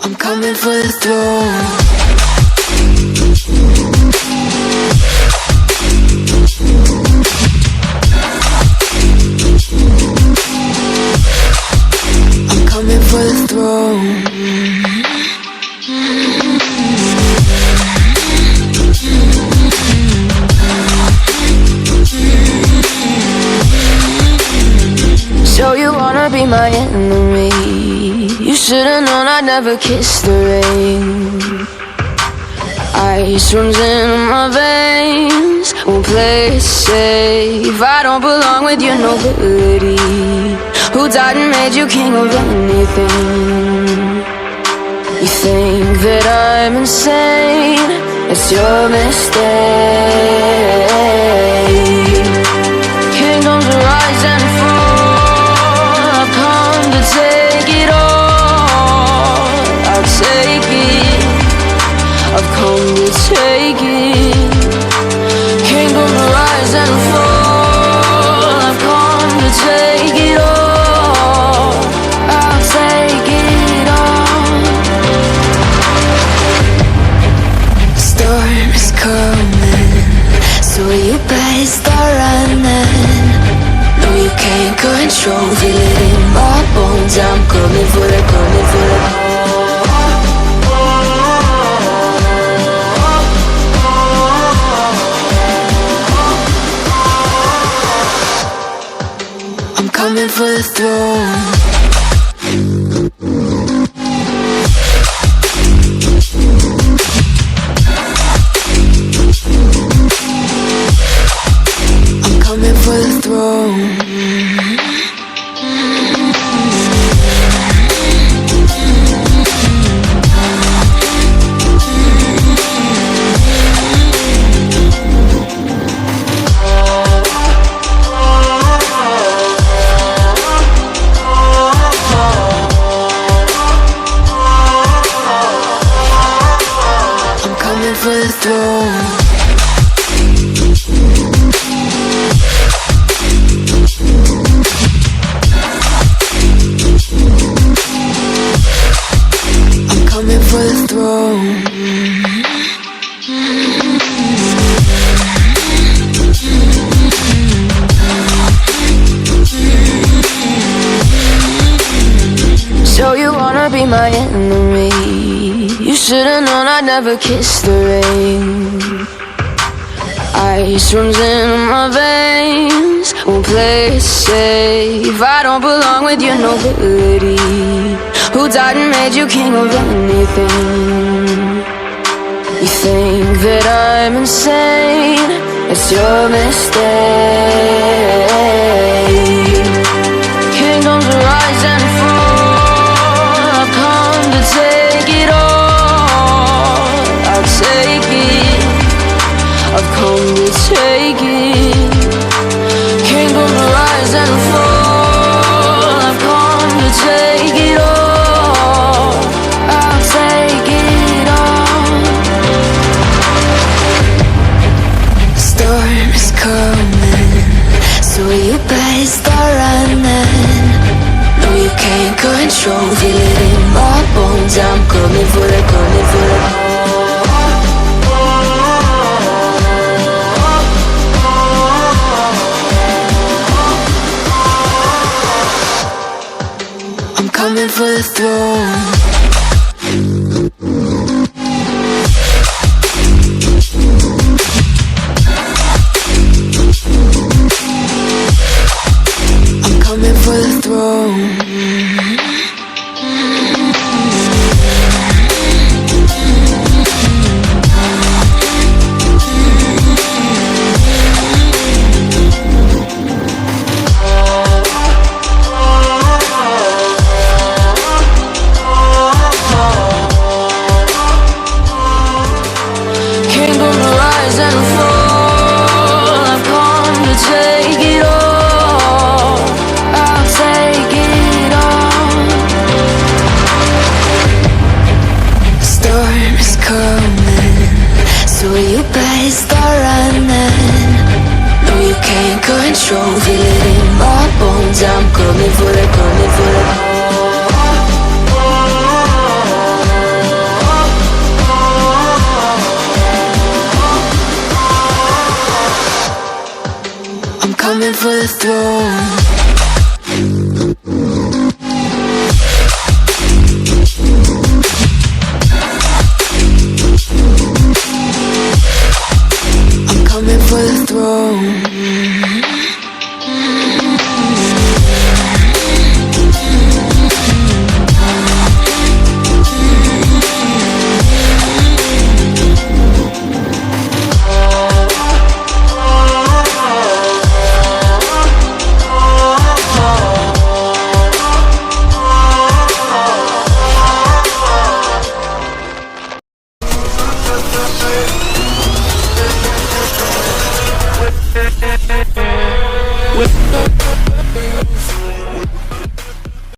I'm coming for the throne. I'm coming for the throne. So you wanna be my enemy? You should've known I'd never kiss the rain. Ice runs in my veins, won't play it safe. I don't belong with your nobility. Who died and made you king of anything? You think that I'm insane? It's your mistake. Kingdoms rise and fall. I've come to take it all. I'll take it. I've come to take it. Kingdoms rise and fall. I've come to take it all. I'll take it all. The storm is coming, so you better start running. No, you can't control, feel it in my bones. I'm coming for the, coming for the. I'm coming for the throne. I'm coming for the throne. I'm coming for the throne. I'm coming for the throne. So you wanna be my enemy? You should've known I'd never kiss the rain. Ice runs in my veins, won't play it safe. I don't belong with your nobility. Who died and made you king of anything? You think that I'm insane? It's your mistake. Kingdoms rise and fall. I've come to take it all. I'll take it. I've come to take it. Kingdoms rise and fall. I've come to take it all. I'll take it all. The storm is coming, so you better start running. No, you can't control, feel it in my bones. I'm coming for the, coming for the. I'm coming for the throne. I'm coming for the throne. for the throne.